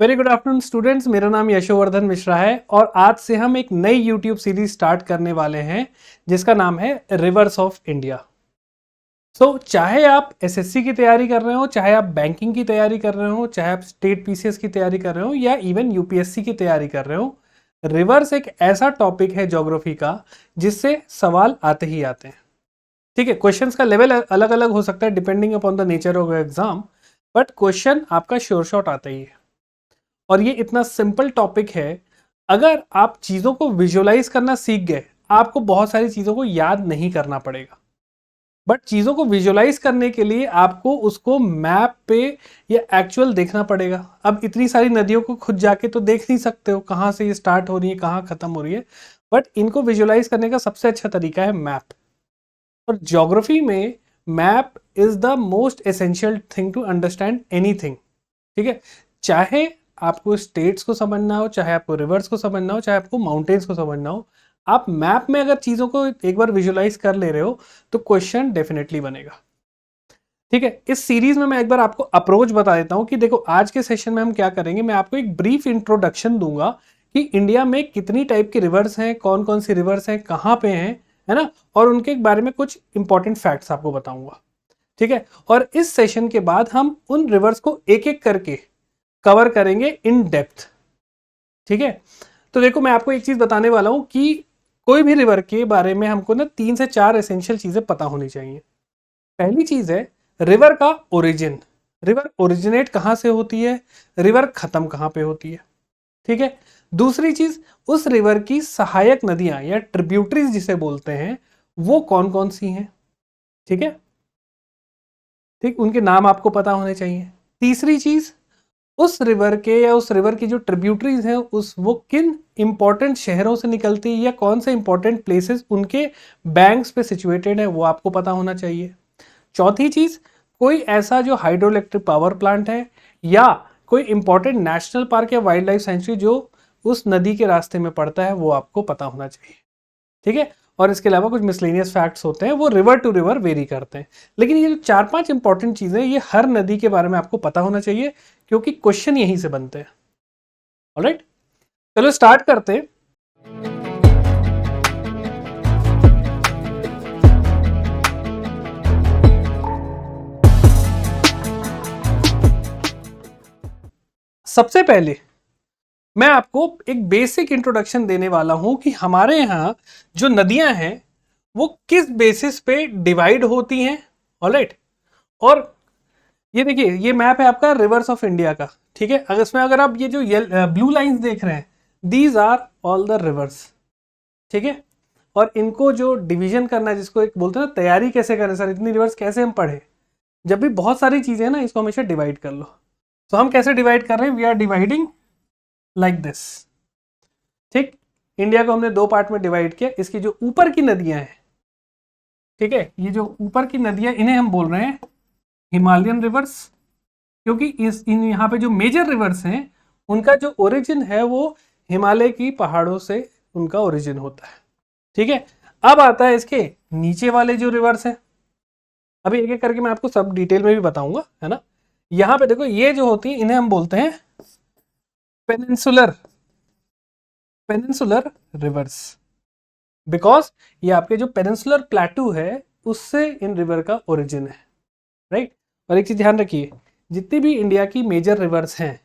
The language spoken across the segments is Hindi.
वेरी गुड आफ्टरनून स्टूडेंट्स, मेरा नाम यशोवर्धन मिश्रा है और आज से हम एक नई यूट्यूब सीरीज स्टार्ट करने वाले हैं जिसका नाम है रिवर्स ऑफ इंडिया। चाहे आप एसएससी की तैयारी कर रहे हो, चाहे आप बैंकिंग की तैयारी कर रहे हो, चाहे आप स्टेट पीसीएस की तैयारी कर रहे हो या इवन यूपीएससी की तैयारी कर रहे हो, रिवर्स एक ऐसा टॉपिक है ज्योग्राफी का जिससे सवाल आते ही आते हैं। ठीक है, क्वेश्चंस का लेवल अलग अलग हो सकता है depending upon the nature of exam, but question आपका श्योर शॉट आता ही है। और ये इतना सिंपल टॉपिक है, अगर आप चीज़ों को विजुअलाइज करना सीख गए, आपको बहुत सारी चीज़ों को याद नहीं करना पड़ेगा। बट चीज़ों को विजुअलाइज करने के लिए आपको उसको मैप पे या एक्चुअल देखना पड़ेगा। अब इतनी सारी नदियों को खुद जाके तो देख नहीं सकते हो कहाँ से ये स्टार्ट हो रही है, कहाँ खत्म हो रही है, बट इनको विजुअलाइज करने का सबसे अच्छा तरीका है मैप। और ज्योग्राफी में map is the most essential thing to understand anything. ठीक है, चाहे आपको स्टेट्स को समझना हो, चाहे आपको रिवर्स को समझना हो, चाहे आपको माउंटेन्स को समझना हो, आप मैप में अगर चीज़ों को एक बार विजुअलाइज कर ले रहे हो तो क्वेश्चन डेफिनेटली बनेगा। ठीक है, इस सीरीज में मैं एक बार आपको अप्रोच बता देता हूं कि देखो आज के सेशन में हम क्या करेंगे। मैं आपको एक ब्रीफ इंट्रोडक्शन दूंगा कि इंडिया में कितनी टाइप के रिवर्स हैं, कौन कौन सी रिवर्स हैं, कहाँ पे हैं, है ना, और उनके बारे में कुछ इंपॉर्टेंट फैक्ट्स आपको बताऊंगा। ठीक है, और इस सेशन के बाद हम उन रिवर्स को एक एक करके कवर करेंगे इन डेप्थ। ठीक है, तो देखो मैं आपको एक चीज बताने वाला हूं कि कोई भी रिवर के बारे में हमको ना 3 से 4 एसेंशियल चीजें पता होनी चाहिए। पहली चीज है रिवर का ओरिजिन। रिवर ओरिजिनेट कहां से होती है, रिवर खत्म कहां पे होती है। ठीक है, दूसरी चीज उस रिवर की सहायक नदियां या ट्रिब्यूटरीज जिसे बोलते हैं वो कौन कौन सी हैं। ठीक है, ठीक, उनके नाम आपको पता होने चाहिए। तीसरी चीज उस रिवर के या उस रिवर की जो ट्रिब्यूटरीज हैं उस वो किन इंपॉर्टेंट शहरों से निकलती है या कौन से इंपॉर्टेंट प्लेसेस उनके बैंक्स पे सिचुएटेड है वो आपको पता होना चाहिए। चौथी चीज कोई ऐसा जो हाइड्रो इलेक्ट्रिक पावर प्लांट है या कोई इंपॉर्टेंट नेशनल पार्क या वाइल्ड लाइफ सेंचुरी जो उस नदी के रास्ते में पड़ता है वो आपको पता होना चाहिए। ठीक है, और इसके अलावा कुछ मिसलेनियस फैक्ट्स होते हैं वो रिवर टू रिवर वेरी करते हैं, लेकिन ये जो 4-5 इंपॉर्टेंट चीजें ये हर नदी के बारे में आपको पता होना चाहिए क्योंकि क्वेश्चन यहीं से बनते हैं। ऑलराइट, चलो स्टार्ट करते हैं। सबसे पहले मैं आपको एक बेसिक इंट्रोडक्शन देने वाला हूं कि हमारे यहां जो नदियां हैं वो किस बेसिस पे डिवाइड होती हैं। ऑलराइट, और ये देखिए ये मैप है आपका रिवर्स ऑफ इंडिया का। ठीक है, अगर आप ये जो ब्लू लाइंस देख रहे हैं these are all the rivers. ठीक है, और इनको जो डिवीजन करना है जिसको एक बोलते हैं ना तैयारी कैसे करें सर, इतनी रिवर्स कैसे हम पढ़े, जब भी बहुत सारी चीजें हैं ना इसको हमेशा डिवाइड कर लो। तो हम कैसे डिवाइड कर रहे हैं, we are dividing like this. ठीक, इंडिया को हमने 2 पार्ट में डिवाइड किया। इसकी जो ऊपर की नदियां हैं, ठीक है, ये जो ऊपर की नदियां इन्हें हम बोल रहे हैं हिमालयन रिवर्स, क्योंकि इन यहाँ पे जो मेजर रिवर्स हैं उनका जो ओरिजिन है वो हिमालय की पहाड़ों से उनका ओरिजिन होता है। ठीक है, अब आता है इसके नीचे वाले जो रिवर्स हैं, अभी एक एक करके मैं आपको सब डिटेल में भी बताऊंगा, है ना। यहाँ पे देखो ये जो होती है इन्हें हम बोलते हैं पेनिनसुलर पेनिनसुलर रिवर्स, बिकॉज ये आपके जो पेनिनसुलर प्लेटू है उससे इन रिवर का ओरिजिन है। राइट, और एक चीज ध्यान रखिए, जितनी भी इंडिया की मेजर रिवर्स हैं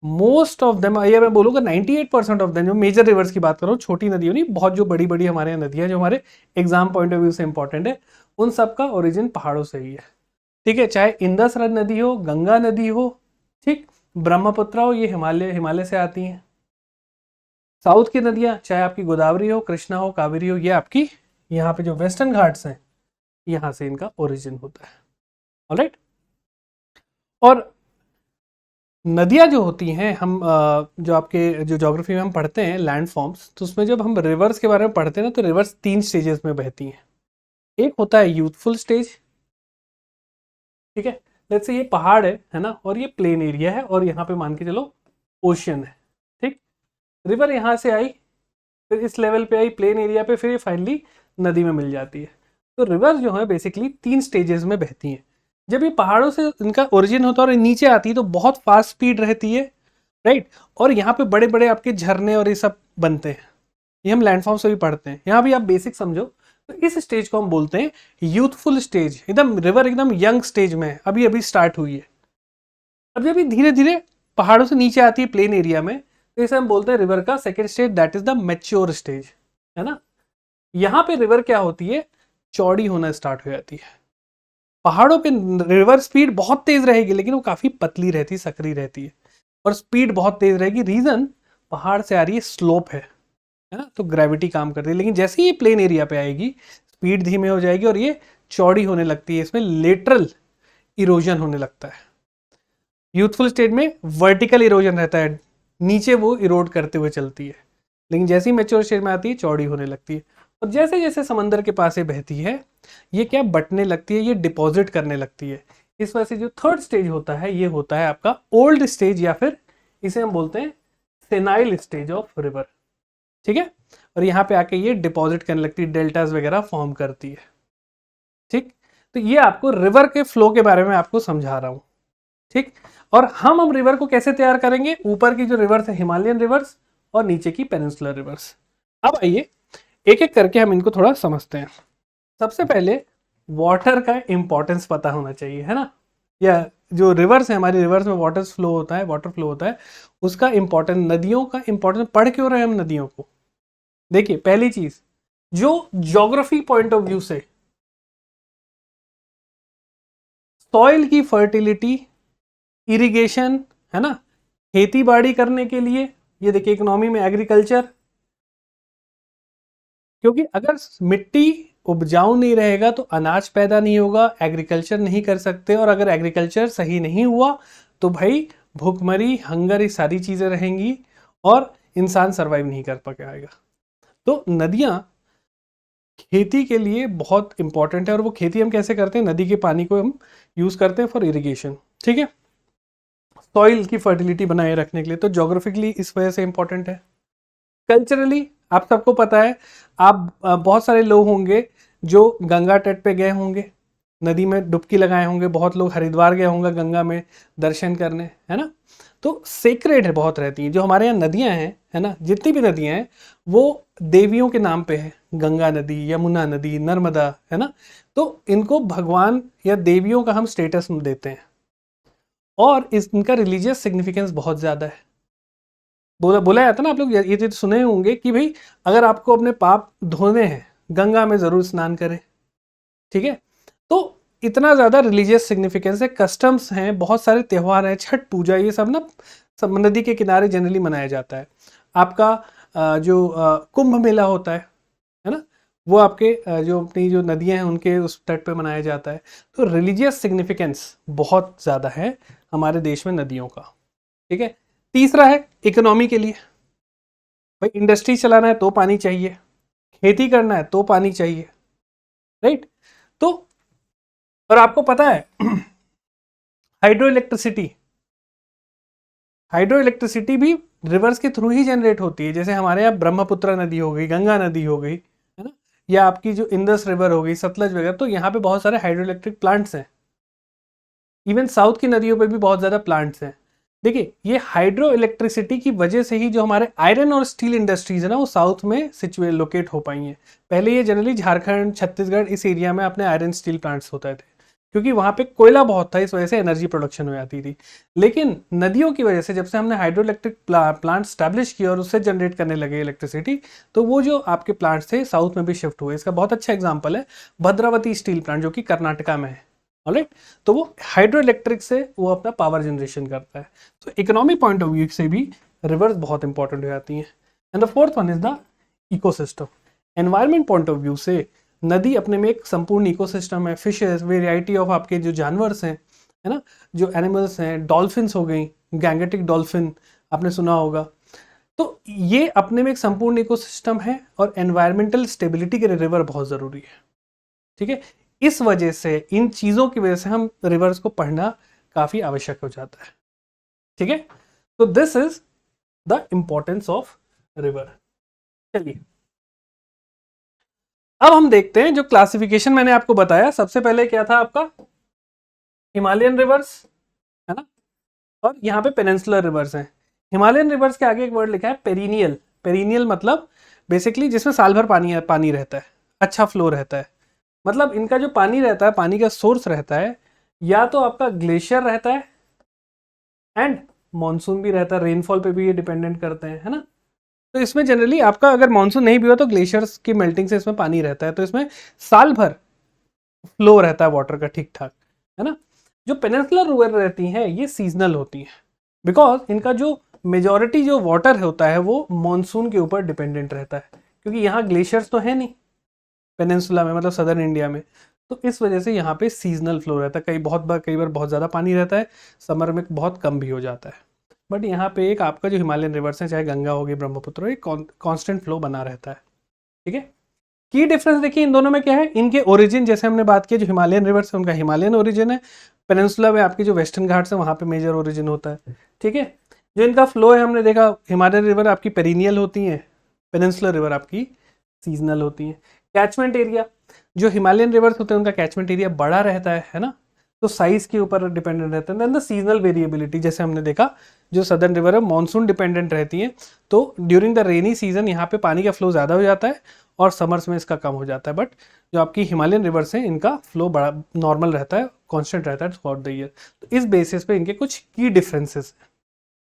मोस्ट ऑफ देम, ये मैं बोलूंगा 98% ऑफ देम, जो मेजर रिवर्स की बात करो, छोटी नदियों नहीं, बहुत जो बड़ी बड़ी हमारे यहाँ नदियां जो हमारे एग्जाम पॉइंट ऑफ व्यू से इंपॉर्टेंट है, उन सब का ओरिजिन पहाड़ों से ही है। ठीक है, चाहे इंदस नदी हो, गंगा नदी हो, ठीक, ब्रह्मपुत्र हो, ये हिमालय से आती हैं। साउथ की नदियां चाहे आपकी गोदावरी हो, कृष्णा हो, कावेरी हो, ये आपकी यहाँ पे जो वेस्टर्न घाट्स हैं यहाँ से इनका ओरिजिन होता है। ऑलराइट, और नदियां जो होती हैं हम जो आपके जो ज्योग्राफी में हम पढ़ते हैं लैंड फॉर्म्स, तो उसमें जब हम रिवर्स के बारे में पढ़ते हैं ना तो रिवर्स 3 स्टेजेस में बहती हैं। एक होता है यूथफुल स्टेज। ठीक है, लेट्स से ये पहाड़ है ना, और ये प्लेन एरिया है और यहाँ पे मान के चलो ओशियन है। ठीक, रिवर यहाँ से आई, फिर इस लेवल पे आई प्लेन एरिया पे, फिर ये फाइनली नदी में मिल जाती है। तो रिवर जो है बेसिकली 3 स्टेजेस में बहती हैं। जब ये पहाड़ों से इनका ओरिजिन होता है और नीचे आती है तो बहुत फास्ट स्पीड रहती है, राइट। और यहाँ पे बड़े बड़े आपके झरने और ये सब बनते हैं, ये हम लैंडफॉर्म से भी पढ़ते हैं। यहाँ भी आप बेसिक समझो, तो इस स्टेज को हम बोलते हैं यूथफुल स्टेज। एकदम रिवर एकदम यंग स्टेज में है, अभी अभी स्टार्ट हुई है। अब जब ये धीरे धीरे पहाड़ों से नीचे आती है प्लेन एरिया में, तो इसे हम बोलते हैं रिवर का second stage, that is the mature stage, है ना। यहाँ पे रिवर क्या होती है, चौड़ी होना स्टार्ट हो जाती है। पहाड़ों पे रिवर स्पीड बहुत तेज रहेगी, लेकिन वो काफी पतली रहती, सकरी रहती है, और स्पीड बहुत तेज रहेगी। रीजन, पहाड़ से आ रही है, स्लोप है ना, तो ग्रेविटी काम करती है। लेकिन जैसे ही ये प्लेन एरिया पे आएगी, स्पीड धीमे हो जाएगी और ये चौड़ी होने लगती है, इसमें लेटरल इरोजन होने लगता है। यूथफुल स्टेज में वर्टिकल इरोजन रहता है, नीचे वो इरोड करते हुए चलती है, लेकिन जैसे ही मैच्योर स्टेज में आती है, चौड़ी होने लगती है। और जैसे जैसे समंदर के पास ये बहती है, ये क्या बटने लगती है, ये डिपॉजिट करने लगती है। इस वजह से जो थर्ड स्टेज होता है, ये होता है आपका ओल्ड स्टेज, या फिर इसे हम बोलते हैं सेनाइल स्टेज ऑफ रिवर, ठीक है। और यहाँ पे आके ये डिपॉजिट करने लगती है, डेल्टास वगैरह फॉर्म करती है, ठीक। तो ये आपको रिवर के फ्लो के बारे में आपको समझा रहा हूं, ठीक। और हम रिवर को कैसे तैयार करेंगे, ऊपर की जो रिवर्स है हिमालयन रिवर्स, और नीचे की पेनिनसुलर रिवर्स। अब आइए एक एक करके हम इनको थोड़ा समझते हैं। सबसे पहले वाटर का इंपॉर्टेंस पता होना चाहिए, है ना। या जो रिवर्स है, हमारी रिवर्स में वाटर फ्लो होता है, उसका इंपॉर्टेंस, नदियों का इंपॉर्टेंस पढ़ क्यों रहे हम नदियों को। देखिए पहली चीज, जो ज्योग्राफी पॉइंट ऑफ व्यू से सॉइल की फर्टिलिटी, इरिगेशन, है ना, खेती बाड़ी करने के लिए, ये देखिए इकोनॉमी में एग्रीकल्चर, क्योंकि अगर मिट्टी उपजाऊ नहीं रहेगा तो अनाज पैदा नहीं होगा, एग्रीकल्चर नहीं कर सकते, और अगर एग्रीकल्चर सही नहीं हुआ तो भाई भूखमरी, हंगर, ये सारी चीजें रहेंगी और इंसान सरवाइव नहीं कर पाएगा। तो नदियां खेती के लिए बहुत इंपॉर्टेंट है, और वो खेती हम कैसे करते हैं, नदी के पानी को हम यूज करते हैं फॉर इरिगेशन, ठीक है, सॉइल की फर्टिलिटी बनाए रखने के लिए। तो ज्योग्राफिकली इस वजह से इंपॉर्टेंट है। कल्चरली आप सबको पता है, आप बहुत सारे लोग होंगे जो गंगा तट पे गए होंगे, नदी में डुबकी लगाए होंगे, बहुत लोग हरिद्वार गए होंगे गंगा में दर्शन करने, है ना। तो सेक्रेड है, बहुत रहती हैं जो हमारे यहाँ नदियां हैं, है ना, जितनी भी नदियां हैं वो देवियों के नाम पे है, गंगा नदी, यमुना नदी, नर्मदा, है ना। तो इनको भगवान या देवियों का हम स्टेटस देते हैं, और इनका रिलीजियस सिग्निफिकेंस बहुत ज्यादा है। बोला जाता ना, आप लोग ये चीज सुने होंगे कि भाई अगर आपको अपने पाप धोने हैं, गंगा में जरूर स्नान करें, ठीक है। तो इतना ज्यादा रिलीजियस सिग्निफिकेंस है, कस्टम्स हैं, बहुत सारे त्योहार हैं, छठ पूजा, ये सब ना सब नदी के किनारे जनरली मनाया जाता है। आपका जो कुंभ मेला होता है ना, वो आपके जो अपनी जो नदियां हैं उनके उस तट पे मनाया जाता है। तो रिलीजियस सिग्निफिकेंस बहुत ज़्यादा है हमारे देश में नदियों का, ठीक है। तीसरा है इकोनॉमी के लिए, भाई इंडस्ट्री चलाना है तो पानी चाहिए, खेती करना है तो पानी चाहिए, राइट। तो और आपको पता है हाइड्रो इलेक्ट्रिसिटी भी रिवर्स के थ्रू ही जनरेट होती है। जैसे हमारे यहाँ ब्रह्मपुत्र नदी हो गई, गंगा नदी हो गई, है ना, या आपकी जो इंदस रिवर हो गई, सतलज वगैरह, तो यहाँ पे बहुत सारे हाइड्रो इलेक्ट्रिक प्लांट्स हैं। इवन साउथ की नदियों पे भी बहुत ज़्यादा प्लांट्स हैं। देखिए ये हाइड्रो इलेक्ट्रिसिटी की वजह से ही जो हमारे आयरन और स्टील इंडस्ट्रीज है ना, वो साउथ में सिचुएट लोकेट हो पाई हैं। पहले ये जनरली झारखंड, छत्तीसगढ़, इस एरिया में अपने आयरन स्टील प्लांट्स होते थे, क्योंकि वहाँ पे कोयला बहुत था, इस वजह से एनर्जी प्रोडक्शन हो जाती थी। लेकिन नदियों की वजह से जब से हमने हाइड्रो इलेक्ट्रिक प्लांट स्टैब्लिश किया और उससे जनरेट करने लगे इलेक्ट्रिसिटी, तो वो जो आपके प्लांट्स थे साउथ में भी शिफ्ट हुए। इसका बहुत अच्छा एग्जाम्पल है भद्रावती स्टील प्लांट, जो कि कर्नाटका में है, ऑलराइट। तो वो हाइड्रो इलेक्ट्रिक से वो अपना पावर जनरेशन करता है। तो इकोनॉमिक पॉइंट ऑफ व्यू से भी रिवर्स बहुत इंपॉर्टेंट हो जाती हैं। And the fourth one is the ecosystem. Environment point of view से नदी अपने में एक संपूर्ण इकोसिस्टम है। फिशेस, वेराइटी ऑफ आपके जो जानवर्स हैं, है ना, जो एनिमल्स हैं, डॉल्फिन्स हो गई, गैंगेटिक डॉल्फिन आपने सुना होगा। तो ये अपने में एक संपूर्ण इकोसिस्टम है, और एनवायरमेंटल स्टेबिलिटी के लिए रिवर बहुत जरूरी है, ठीक है। इस वजह से, इन चीजों की वजह से हम रिवर्स को पढ़ना काफी आवश्यक हो जाता है, ठीक है। तो this is the importance of river. चलिए अब हम देखते हैं जो क्लासिफिकेशन मैंने आपको बताया। सबसे पहले क्या था आपका, हिमालयन रिवर्स, है ना, और यहाँ पे पेनिनसुलर रिवर्स हैं। हिमालयन रिवर्स के आगे एक वर्ड लिखा है पेरिनियल। पेरिनियल मतलब बेसिकली जिसमें साल भर पानी रहता है, अच्छा फ्लो रहता है। मतलब इनका जो पानी रहता है, पानी का सोर्स रहता है, या तो आपका ग्लेशियर रहता है एंड मॉनसून भी रहता है, रेनफॉल पे भी ये डिपेंडेंट करते हैं, है ना। तो इसमें जनरली आपका अगर मानसून नहीं भी हुआ तो ग्लेशियर्स की मेल्टिंग से इसमें पानी रहता है, तो इसमें साल भर फ्लो रहता है वाटर का ठीक ठाक, है ना। जो पेनिनसुलर रिवर रहती हैं ये सीजनल होती हैं, बिकॉज इनका जो मेजॉरिटी जो वाटर होता है वो मानसून के ऊपर डिपेंडेंट रहता है, क्योंकि यहाँ ग्लेशियर्स तो है नहीं पेनिनसुला में, मतलब सदर्न इंडिया में। तो इस वजह से यहाँ पे सीजनल फ्लो रहता है, कई बार बहुत ज़्यादा पानी रहता है, समर में बहुत कम भी हो जाता है। बट यहाँ पे एक आपका जो हिमालयन रिवर्स है, चाहे गंगा होगी ब्रह्मपुत्र हो, एक कांस्टेंट फ्लो बना रहता है, ठीक है। की डिफरेंस देखिए इन दोनों में क्या है, इनके ओरिजिन जैसे हमने बात की, जो हिमालयन रिवर्स है उनका हिमालयन ओरिजिन है, पेनिनसुला में आपकी जो वेस्टर्न घाट्स है वहाँ पे मेजर ओरिजिन होता है, ठीक है। जो इनका फ्लो है हमने देखा, हिमालयन रिवर आपकी पेरिनियल होती हैं, पेनिनसुलर रिवर आपकी सीजनल होती हैं। कैचमेंट एरिया, जो हिमालयन रिवर्स होते हैं उनका कैचमेंट एरिया बड़ा रहता है ना, तो साइज के ऊपर डिपेंडेंट रहता है। देन द सीजनल वेरिएबिलिटी, जैसे हमने देखा जो सदर्न रिवर है मानसून डिपेंडेंट रहती है, तो ड्यूरिंग द रेनी सीजन यहाँ पे पानी का फ्लो ज़्यादा हो जाता है और समर्स में इसका कम हो जाता है। बट जो आपकी हिमालयन रिवर्स हैं इनका फ्लो बड़ा नॉर्मल रहता है, कॉन्स्टेंट रहता है थ्रू आउट द ईयर। तो इस बेसिस पे इनके कुछ की डिफरेंसेस हैं,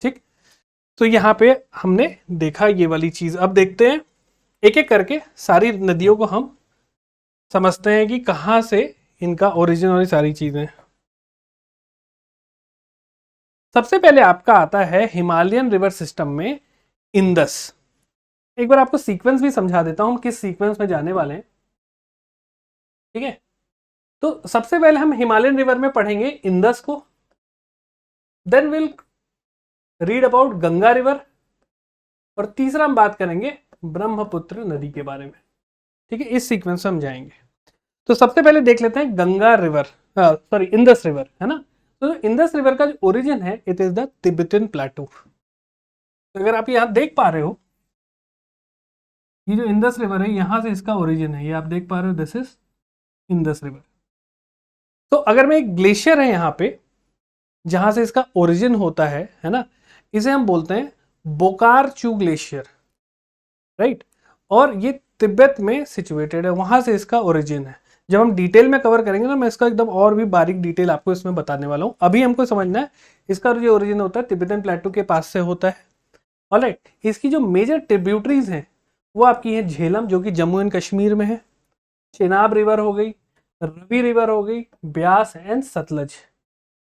ठीक। तो यहाँ पे हमने देखा ये वाली चीज़। अब देखते हैं एक एक करके सारी नदियों को हम समझते हैं कि कहाँ से इनका ओरिजिन और ये सारी चीज़ें। सबसे पहले आपका आता है हिमालयन रिवर सिस्टम में इंदस। एक बार आपको सीक्वेंस भी समझा देता हूं, किस सीक्वेंस में जाने वाले हैं, ठीक है। तो सबसे पहले हम हिमालयन रिवर में पढ़ेंगे इंदस को, then will read about Ganga river, और तीसरा हम बात करेंगे ब्रह्मपुत्र नदी के बारे में, ठीक है। इस सीक्वेंस में हम जाएंगे। तो सबसे पहले देख लेते हैं Ganga river, sorry Indus river, है ना। तो इंदस रिवर का जो ओरिजिन है इट इज द तिब्बतन प्लेटू। तो अगर आप यहां देख पा रहे हो, ये जो इंदस रिवर है यहां से इसका ओरिजिन है, ये आप देख पा रहे हो, दिस इज इंदस रिवर। तो अगर मैं एक ग्लेशियर है यहाँ पे जहां से इसका ओरिजिन होता है ना, इसे हम बोलते हैं बोकारचू ग्लेशियर, राइट। और ये तिब्बत में सिचुएटेड है, वहां से इसका ओरिजिन है। जब हम डिटेल में कवर करेंगे ना, मैं इसका एकदम और भी बारीक डिटेल आपको इसमें बताने वाला हूं। अभी हमको समझना है इसका जो ओरिजिन होता है तिब्बतन प्लेटू के पास से होता है, ऑलराइट। इसकी जो मेजर ट्रिब्यूटरीज हैं वो आपकी है झेलम, जो कि जम्मू एंड कश्मीर में है, चेनाब रिवर हो गई, रवि रिवर हो गई, ब्यास एंड सतलज,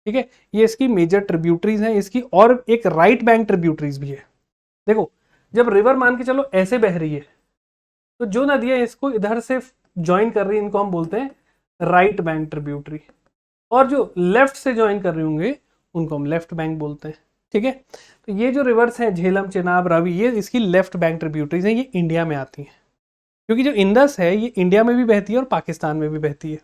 ठीक है। ये इसकी मेजर ट्रिब्यूटरीज हैं। इसकी और एक राइट बैंक ट्रिब्यूटरीज भी है। देखो जब रिवर मान के चलो ऐसे बह रही है, तो जो नदियां इसको इधर से ज्वाइन कर रही है इनको हम बोलते हैं राइट बैंक ट्रिब्यूटरी, और जो लेफ्ट से ज्वाइन कर रहे होंगे उनको हम लेफ्ट बैंक बोलते हैं, ठीक है। तो ये जो रिवर्स हैं झेलम, चेनाब, रावी, ये इसकी लेफ्ट बैंक ट्रिब्यूटरीज हैं, ये इंडिया में आती हैं, क्योंकि जो इंदस है ये इंडिया में भी बहती है और पाकिस्तान में भी बहती है।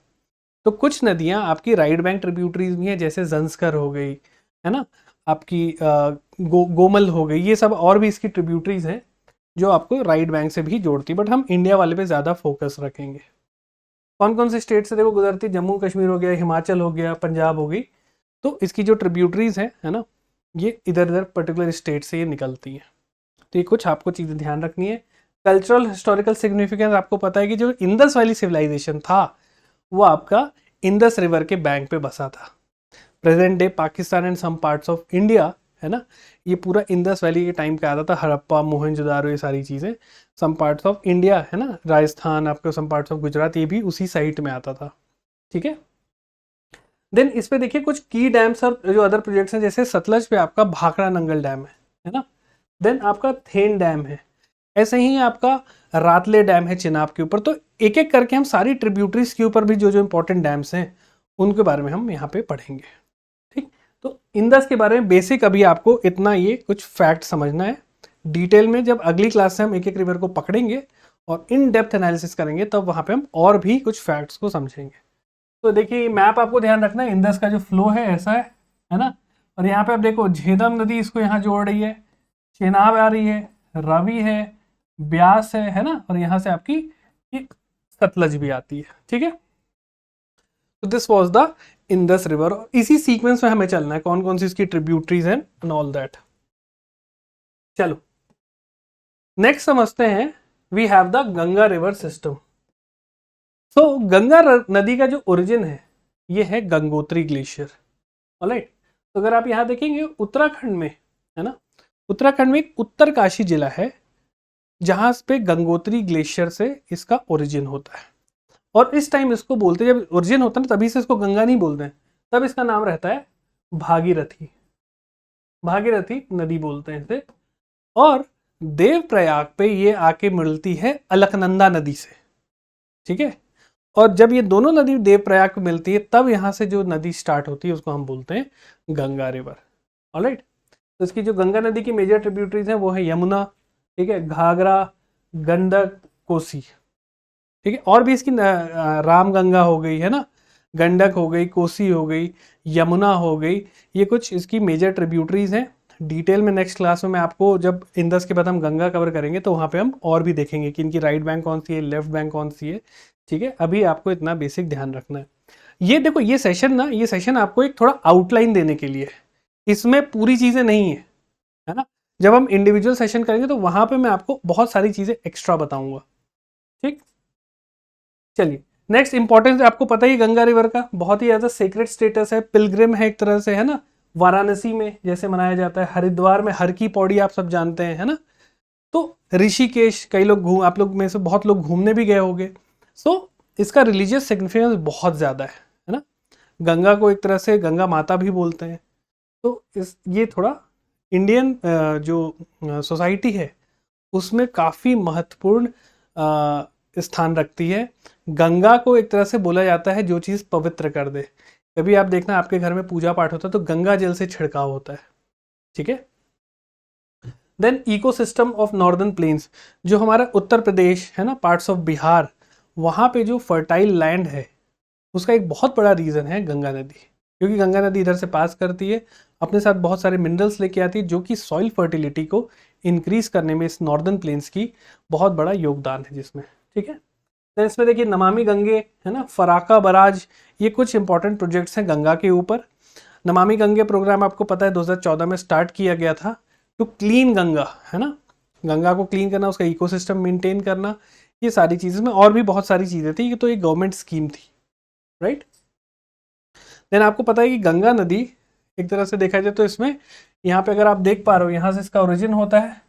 तो कुछ नदियां आपकी राइट बैंक ट्रिब्यूटरीज भी हैं, जैसे जंस्कर हो गई, है ना, आपकी गोमल हो गई, ये सब और भी इसकी ट्रिब्यूटरीज हैं जो आपको राइट बैंक से भी जोड़ती है। बट हम इंडिया वाले पे ज़्यादा फोकस रखेंगे। कौन कौन से स्टेट से देखो गुजरती, जम्मू कश्मीर हो गया, हिमाचल हो गया, पंजाब हो गई। तो इसकी जो ट्रिब्यूटरीज है ना, ये इधर इधर पर्टिकुलर स्टेट से ये निकलती हैं। तो ये कुछ आपको चीज़ें ध्यान रखनी है। कल्चरल हिस्टोरिकल सिग्निफिकेंस, आपको पता है कि जो इंदस वैली सिविलाइजेशन था वो आपका इंदस रिवर के बैंक पे बसा था। Present day Pakistan and some parts of India, है ना, ये पूरा इंदस वैली के टाइम पे आता था। हड़प्पा, मोहनजोदारो, ये सारी चीज़ें, सम पार्ट्स ऑफ इंडिया, है ना, राजस्थान, आपके सम पार्ट्स ऑफ गुजरात, ये भी उसी साइट में आता था, ठीक है। देन इस पे देखिए कुछ की डैम्स और जो अदर प्रोजेक्ट्स हैं, जैसे सतलज पे आपका भाखड़ा नंगल डैम है ना। देन आपका थेन डैम है, ऐसे ही आपका रातले डैम है चिनाब के ऊपर। तो एक एक करके हम सारी ट्रिब्यूटरीज के ऊपर भी जो जो इंपॉर्टेंट डैम्स हैं उनके बारे में हम यहाँ पे पढ़ेंगे, ठीक। तो इंदस के बारे में बेसिक अभी आपको इतना ये कुछ फैक्ट समझना है। डिटेल में जब अगली क्लास से हम एक एक रिवर को पकड़ेंगे और इन डेप्थ एनालिसिस करेंगे, तब वहाँ पे हम और भी कुछ फैक्ट्स को समझेंगे। तो देखिए मैप आपको ध्यान रखना है, इंदस का जो फ्लो है ऐसा है ना। और यहाँ पे आप देखो झेलम नदी इसको यहाँ जोड़ रही है, चेनाब आ रही है, रावी है, ब्यास है ना, और यहाँ से आपकी सतलज भी आती है, ठीक है। तो this was the Indus river. इसी सीक्वेंस में हमें चलना है, कौन कौन सी इसकी ट्रिब्यूटरीज हैं एंड ऑल दैट। चलो नेक्स्ट समझते हैं, we have the Ganga river system. So Ganga नदी का जो ओरिजिन है ये है गंगोत्री ग्लेशियर। ऑलराइट, तो अगर आप यहाँ देखेंगे उत्तराखंड में, है ना, उत्तराखंड में एक उत्तरकाशी जिला है जहां पे गंगोत्री ग्लेशियर से इसका ओरिजिन होता है। और इस टाइम इसको बोलते हैं, जब ओरिजिन होता है तभी से इसको गंगा नहीं बोलते हैं, तब इसका नाम रहता है भागीरथी, भागीरथी नदी बोलते हैं इसे। और देवप्रयाग पे ये आके मिलती है अलकनंदा नदी से, ठीक है। और जब ये दोनों नदी देवप्रयाग पे मिलती है तब यहाँ से जो नदी स्टार्ट होती है उसको हम बोलते हैं गंगा रिवर। ऑलराइट, तो इसकी जो गंगा नदी की मेजर ट्रिब्यूटरीज हैं वो है यमुना, ठीक है, घाघरा, गंडक, कोसी, ठीक है। और भी इसकी राम गंगा हो गई, है ना, गंडक हो गई, कोसी हो गई, यमुना हो गई, ये कुछ इसकी मेजर ट्रिब्यूटरीज हैं। डिटेल में नेक्स्ट क्लास में मैं आपको, जब इंडस के बाद हम गंगा कवर करेंगे तो वहाँ पे हम और भी देखेंगे कि इनकी राइट बैंक कौन सी है, लेफ्ट बैंक कौन सी है, ठीक है। अभी आपको इतना बेसिक ध्यान रखना है। ये देखो ये सेशन आपको एक थोड़ा आउटलाइन देने के लिए, इसमें पूरी चीज़ें नहीं है ना। जब हम इंडिविजुअल सेशन करेंगे तो वहाँ पे मैं आपको बहुत सारी चीज़ें एक्स्ट्रा बताऊंगा, ठीक। चलिए नेक्स्ट इंपॉर्टेंस आपको पता ही गंगा रिवर का, बहुत ही ज़्यादा सीक्रेट स्टेटस है, पिलग्रिम है एक तरह से, है ना। वाराणसी में जैसे मनाया जाता है, हरिद्वार में हर की पौड़ी आप सब जानते हैं, है ना। तो ऋषिकेश कई लोग आप लोग में से बहुत लोग घूमने भी गए होंगे। सो इसका रिलीजियस सिग्निफिकेंस बहुत ज़्यादा है ना। गंगा को एक तरह से गंगा माता भी बोलते हैं। तो ये थोड़ा इंडियन जो सोसाइटी है उसमें काफ़ी महत्वपूर्ण स्थान रखती है। गंगा को एक तरह से बोला जाता है जो चीज़ पवित्र कर दे। कभी आप देखना आपके घर में पूजा पाठ होता है तो गंगा जल से छिड़काव होता है, ठीक है। Then ecosystem of northern plains, जो हमारा उत्तर प्रदेश है ना, पार्ट्स ऑफ बिहार, वहाँ पे जो फर्टाइल लैंड है उसका एक बहुत बड़ा रीज़न है गंगा नदी, क्योंकि गंगा नदी इधर से पास करती है, अपने साथ बहुत सारे मिनरल्स लेके आती है जो कि सॉइल फर्टिलिटी को इंक्रीज करने में इस नॉर्दर्न प्लेन्स की बहुत बड़ा योगदान है जिसमें, ठीक है। तो इसमें देखिए नमामि गंगे, है ना, फराका बराज, ये कुछ इंपॉर्टेंट प्रोजेक्ट्स हैं गंगा के ऊपर। नमामि गंगे प्रोग्राम आपको पता है 2014 में स्टार्ट किया गया था टू क्लीन गंगा, है ना, गंगा को क्लीन करना, उसका इकोसिस्टम मेंटेन करना, ये सारी चीज़ें में और भी बहुत सारी चीज़ें थी। ये तो एक गवर्नमेंट स्कीम थी, राइट। देन आपको पता है कि गंगा नदी एक तरह से देखा जाए तो इसमें यहाँ पे अगर आप देख पा रहे हो यहाँ से इसका ओरिजिन होता है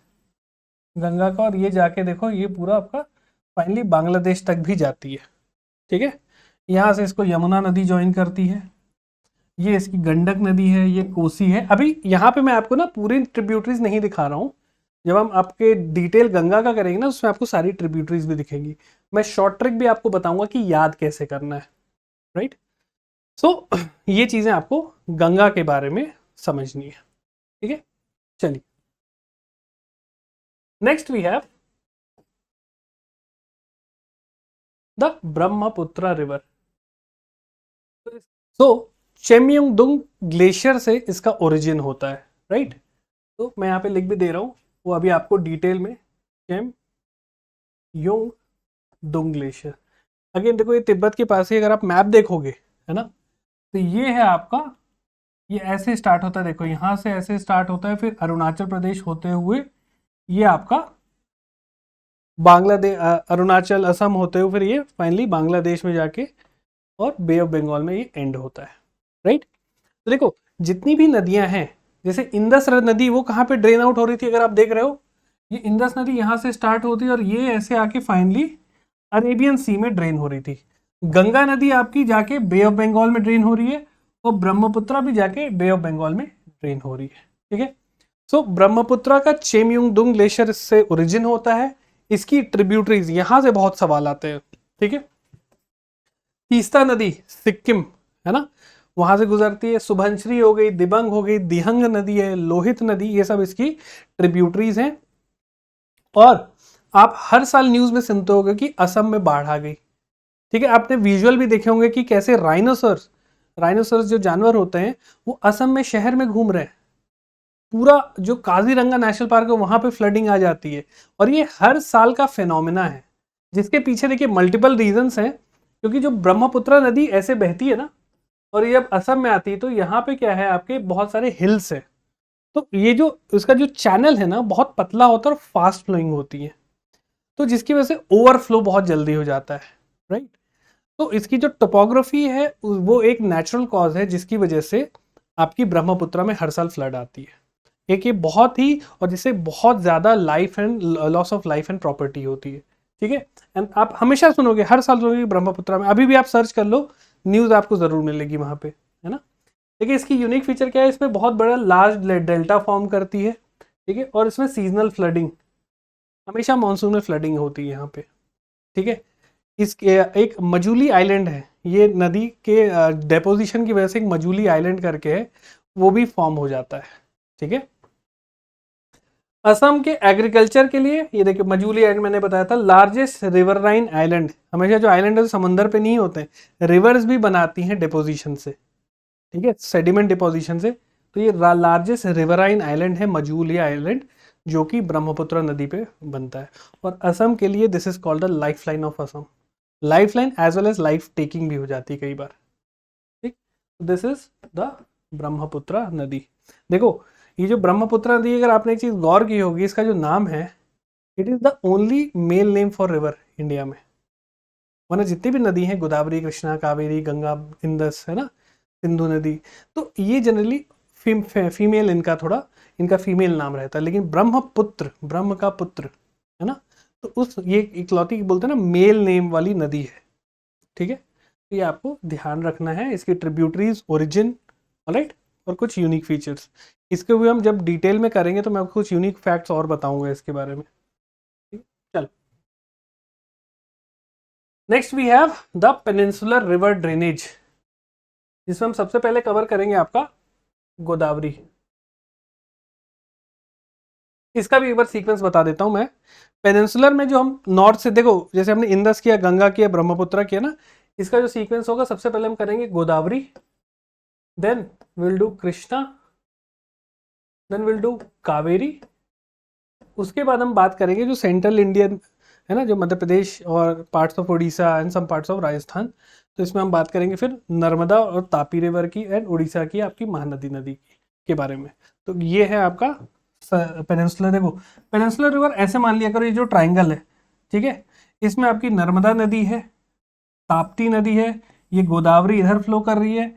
गंगा का, और ये जाके देखो ये पूरा आपका फाइनली बांग्लादेश तक भी जाती है, ठीक है। यहाँ से इसको यमुना नदी ज्वाइन करती है, ये इसकी गंडक नदी है, ये कोसी है। अभी यहाँ पे मैं आपको ना पूरी ट्रिब्यूटरीज नहीं दिखा रहा हूँ, जब हम आपके डिटेल गंगा का करेंगे ना उसमें आपको सारी ट्रिब्यूटरीज भी दिखेंगी। मैं शॉर्ट ट्रिक भी आपको बताऊंगा कि याद कैसे करना है, राइट। सो ये चीज़ें आपको गंगा के बारे में समझनी है, ठीक है। चलिए next we have the Brahmaputra river. So Chemayungdung glacier से इसका ओरिजिन होता है, राइट। तो मैं यहाँ पे लिख भी दे रहा हूँ, वो अभी आपको डिटेल में, चेमयंगदुंग ग्लेशियर। अगेन देखो ये तिब्बत के पास ही, अगर आप मैप देखोगे, है ना, तो ये है आपका, ये ऐसे स्टार्ट होता है, देखो यहाँ से ऐसे स्टार्ट होता है, फिर अरुणाचल प्रदेश होते हुए ये आपका बांग्लादेश, अरुणाचल, असम होते हुए फिर ये फाइनली बांग्लादेश में जाके और बे ऑफ बंगाल में ये एंड होता है, राइट। तो देखो जितनी भी नदियां हैं, जैसे इंदस नदी वो कहाँ पे ड्रेन आउट हो रही थी, अगर आप देख रहे हो ये इंदस नदी यहाँ से स्टार्ट होती है और ये ऐसे आके फाइनली अरेबियन सी में ड्रेन हो रही थी। गंगा नदी आपकी जाके बे ऑफ बंगाल में ड्रेन हो रही है और ब्रह्मपुत्र भी जाके बे ऑफ बंगाल में ड्रेन हो रही है, ठीक है। सो ब्रह्मपुत्र का चेमयंगदुंग ग्लेशियर से ओरिजिन होता है। इसकी ट्रिब्यूटरीज यहां से बहुत सवाल आते हैं, ठीक है। तीस्ता नदी सिक्किम, है ना, वहां से गुजरती है। सुबनसिरी हो गई, दिबांग हो गई, दिहंग नदी है, लोहित नदी, ये सब इसकी ट्रिब्यूटरीज हैं। और आप हर साल न्यूज में सुनते होंगे कि असम में बाढ़ आ गई, ठीक है। आपने विजुअल भी देखे होंगे कि कैसे राइनोसर्स जो जानवर होते हैं वो असम में शहर में घूम रहे हैं। पूरा जो काजीरंगा नेशनल पार्क है वहां पे फ्लडिंग आ जाती है, और ये हर साल का फिनोमिना है, जिसके पीछे देखिए मल्टीपल रीजंस हैं। क्योंकि जो ब्रह्मपुत्र नदी ऐसे बहती है ना, और ये जब असम में आती है तो यहाँ पे क्या है, आपके बहुत सारे हिल्स है, तो ये जो इसका जो चैनल है ना बहुत पतला होता है और फास्ट फ्लोइंग होती है, तो जिसकी वजह से ओवरफ्लो बहुत जल्दी हो जाता है, राइट। तो इसकी जो टोपोग्राफी है वो एक नेचुरल कॉज है जिसकी वजह से आपकी ब्रह्मपुत्रा में हर साल फ्लड आती है। एक ये बहुत ही, और जिससे बहुत ज़्यादा life and loss of life and property होती है, ठीक है। एंड आप हमेशा सुनोगे, हर साल सुनोगे ब्रह्मपुत्रा में, अभी भी आप सर्च कर लो न्यूज़ आपको ज़रूर मिलेगी वहाँ पे, है ना। देखिए इसकी यूनिक फीचर क्या है, इसमें बहुत बड़ा लार्ज डेल्टा फॉर्म करती है, ठीक है, और इसमें सीजनल फ्लडिंग, हमेशा मानसून में फ्लडिंग होती है यहाँ पे, ठीक है। इसके एक मजूली आइलैंड है, ये नदी के डेपोजिशन की वजह से एक मजूली आइलैंड करके है, वो भी फॉर्म हो जाता है, ठीक है। असम के एग्रीकल्चर के लिए ये देखिए मजूली आइलैंड मैंने बताया था, लार्जेस्ट रिवरराइन आइलैंड, हमेशा जो आइलैंड है समंदर पे नहीं होते, रिवर्स भी बनाती हैं डिपोजिशन से, ठीक है, सेडिमेंट डिपोजिशन से। तो ये लार्जेस्ट रिवराइन आइलैंड है मजूली आइलैंड, जो कि ब्रह्मपुत्र नदी पे बनता है। और असम के लिए this is called the life line of Assam, life line as well as life taking भी हो जाती है कई बार, ठीक। दिस इज द ब्रह्मपुत्र नदी। देखो ये जो ब्रह्मपुत्र नदी, अगर आपने एक चीज गौर की होगी, इसका जो नाम है, it is the only mail name for river India में, वरना जितनी भी नदी हैं, गोदावरी, कृष्णा, कावेरी, गंगा, इंदस, है ना, सिंधु नदी, तो ये जनरली फीमेल, इनका थोड़ा इनका फीमेल नाम रहता है, लेकिन ब्रह्मपुत्र, ब्रह्म का पुत्र, है ना, तो उस ये इकलौती बोलते हैं ना मेल नेम वाली नदी है, ठीक है। तो ये आपको ध्यान रखना है, इसकी ट्रिब्यूटरीज, ओरिजिन, ऑलराइट, और कुछ यूनिक फीचर्स, इसके भी हम जब डिटेल में करेंगे तो मैं आपको कुछ यूनिक फैक्ट्स और बताऊंगा इसके बारे में, ठीक है। चलो next we have the peninsular river drainage, जिसमें हम सबसे पहले कवर करेंगे आपका गोदावरी। इसका भी एक बार सीक्वेंस बता देता हूं मैं। पेनिनसुलर में जो हम नॉर्थ से, देखो जैसे हमने इंदस किया, गंगा किया, ब्रह्मपुत्र किया ना, इसका जो सीक्वेंस होगा, सबसे पहले हम करेंगे Godavari, then will do Krishna, then will do Kaveri, उसके बाद हम बात करेंगे जो सेंट्रल इंडियन है ना, जो मध्य प्रदेश और parts of Orissa and some parts of Rajasthan, तो इसमें हम बात करेंगे फिर नर्मदा और तापी रिवर की एंड उड़ीसा की आपकी महानदी नदी के बारे में। तो ये है आपका पेनिनसुलर। देखो पेनिनसुलर रिवर ऐसे मान लिया करो, ये जो ट्राइंगल है, ठीक है, इसमें आपकी नर्मदा नदी है, ताप्ती नदी है, ये गोदावरी इधर फ्लो कर रही है,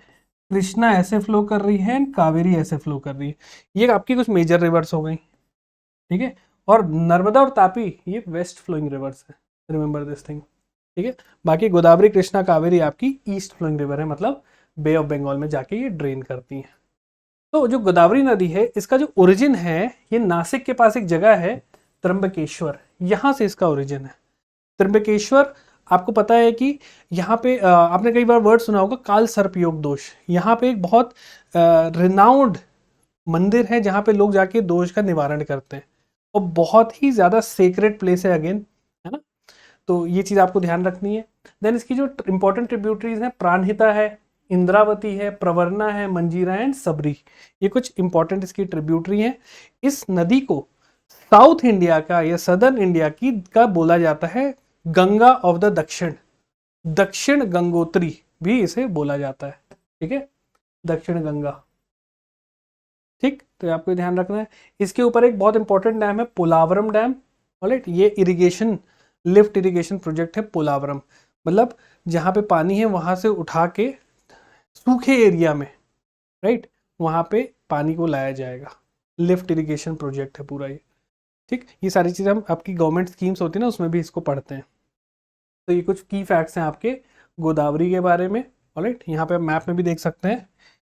कृष्णा ऐसे फ्लो कर रही है एंड कावेरी ऐसे फ्लो कर रही है, ये आपकी कुछ मेजर रिवर्स हो गई, ठीक है। और नर्मदा और तापी ये वेस्ट फ्लोइंग रिवर्स है, रिमेंबर दिस थिंग, ठीक है। बाकी गोदावरी, कृष्णा, कावेरी आपकी ईस्ट फ्लोइंग रिवर है, मतलब बे ऑफ बंगाल में जाके ये ड्रेन करती हैं। तो जो गोदावरी नदी है, इसका जो ओरिजिन है, ये नासिक के पास एक जगह है त्र्यंबकेश्वर, यहाँ से इसका ओरिजिन है। त्र्यंबकेश्वर, आपको पता है कि यहाँ पे आपने कई बार वर्ड सुना होगा काल सर्प योग दोष, यहाँ पे एक बहुत रिनाउंड मंदिर है जहाँ पे लोग जाके दोष का निवारण करते हैं, और बहुत ही ज़्यादा सेक्रेट प्लेस है अगेन, है ना। तो ये चीज़ आपको ध्यान रखनी है। देन इसकी जो इंपॉर्टेंट ट्रिब्यूटरीज हैं, प्राणहिता है, इंद्रावती है, प्रवरना है, मंजीरा एंड सबरी, ये कुछ इंपॉर्टेंट इसकी ट्रिब्यूटरी हैं। इस नदी को साउथ इंडिया का या सदर्न इंडिया की का बोला जाता है गंगा ऑफ द दक्षिण, दक्षिण गंगोत्री भी इसे बोला जाता है, ठीक है, दक्षिण गंगा, ठीक। तो आपको ध्यान रखना है। इसके ऊपर एक बहुत इंपॉर्टेंट डैम है पोलावरम डैम, ऑलराइट, ये इरिगेशन, लिफ्ट इरिगेशन प्रोजेक्ट है पोलावरम, मतलब जहाँ पे पानी है वहाँ से उठा के सूखे एरिया में, राइट, वहाँ पे पानी को लाया जाएगा, लिफ्ट इरिगेशन प्रोजेक्ट है पूरा ये, ठीक। ये सारी चीज़ें हम आपकी गवर्नमेंट स्कीम्स होती है ना, उसमें भी इसको पढ़ते हैं। तो ये कुछ की फैक्ट्स हैं आपके गोदावरी के बारे में, ऑलराइट। यहाँ पे आप मैप में भी देख सकते हैं,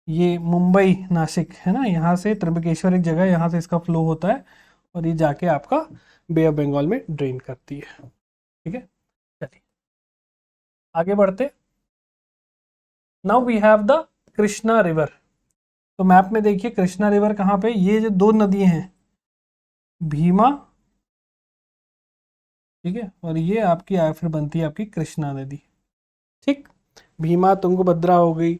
ये मुंबई नासिक है ना, यहाँ से त्र्यंबकेश्वर एक जगह, यहाँ से इसका फ्लो होता है और ये जाके आपका बे ऑफ बंगाल में ड्रेन करती है, ठीक है। चलिए आगे बढ़ते। Now we have the Krishna river. तो मैप में देखिए कृष्णा रिवर कहाँ पे, ये जो दो नदियां हैं, भीमा, ठीक है, और ये आपकी फिर बनती है आपकी कृष्णा नदी, ठीक। भीमा, तुंगभद्रा हो गई,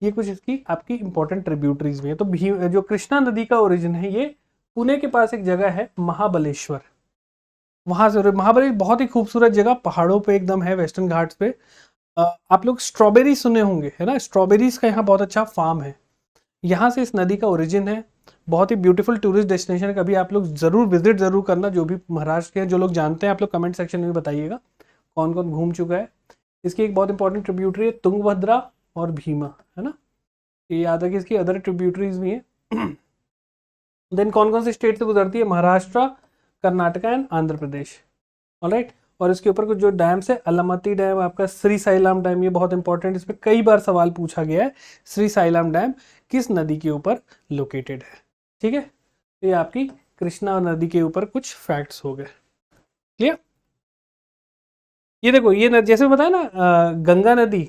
ये कुछ इसकी आपकी इंपॉर्टेंट ट्रिब्यूटरीज भी है। तो जो कृष्णा नदी का ओरिजिन है, ये पुणे के पास एक जगह है महाबलेश्वर, वहां से महाबलेश्वर बहुत ही खूबसूरत जगह, पहाड़ों पे एकदम है, वेस्टर्न घाट्स पे। आप लोग स्ट्रॉबेरी सुने होंगे, है ना, स्ट्रॉबेरीज का यहाँ बहुत अच्छा फार्म है, यहाँ से इस नदी का ओरिजिन है। बहुत ही ब्यूटीफुल टूरिस्ट डेस्टिनेशन है, कभी आप लोग ज़रूर विजिट ज़रूर करना। जो भी महाराष्ट्र के हैं, जो लोग जानते हैं, आप लोग कमेंट सेक्शन में बताइएगा कौन कौन घूम चुका है। इसकी एक बहुत इंपॉर्टेंट ट्रिब्यूटरी है तुंगभद्रा और भीमा, है ना, ये याद है कि इसकी अदर ट्रिब्यूटरीज भी हैं। देन कौन कौन सी स्टेट से गुजरती है, महाराष्ट्र, कर्नाटका एंड आंध्र प्रदेश, ऑलराइट। और इसके ऊपर कुछ जो डैम्स है, अलमती डैम, आपका श्री साईलाम डैम, ये बहुत इंपॉर्टेंट, इसमें कई बार सवाल पूछा गया है। श्री साईलाम डैम किस नदी के ऊपर लोकेटेड है, ठीक है। तो ये आपकी कृष्णा नदी के ऊपर कुछ फैक्ट्स हो गए, क्लियर। ये देखो, ये नदी जैसे बताया ना, गंगा नदी,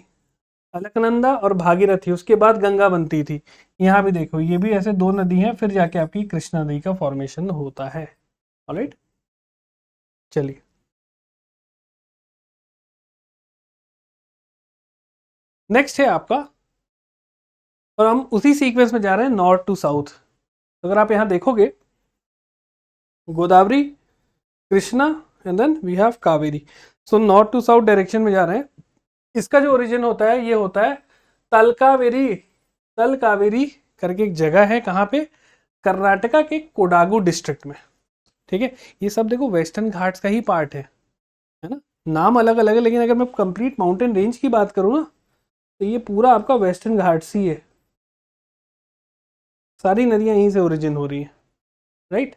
अलकनंदा और भागीरथी, उसके बाद गंगा बनती थी। यहाँ भी देखो, ये भी ऐसे दो नदी हैं, फिर जाके आपकी कृष्णा नदी का फॉर्मेशन होता है, ऑलराइट। चलिए, नेक्स्ट है आपका, और हम उसी सीक्वेंस में जा रहे हैं नॉर्थ टू साउथ। अगर आप यहाँ देखोगे, Godavari, Krishna and then we have Kaveri. So north to south direction में जा रहे हैं। इसका जो ओरिजिन होता है, ये होता है तलकावेरी, तलकावेरी करके एक जगह है, कहाँ पे, कर्नाटका के कोडागु डिस्ट्रिक्ट में, ठीक है। ये सब देखो वेस्टर्न घाट्स का ही पार्ट है ना, नाम अलग अलग है, लेकिन अगर मैं कंप्लीट माउंटेन रेंज की बात करूँ ना, तो ये पूरा आपका वेस्टर्न घाट्स ही है, सारी नदियां यहीं से ओरिजिन हो रही है, राइट।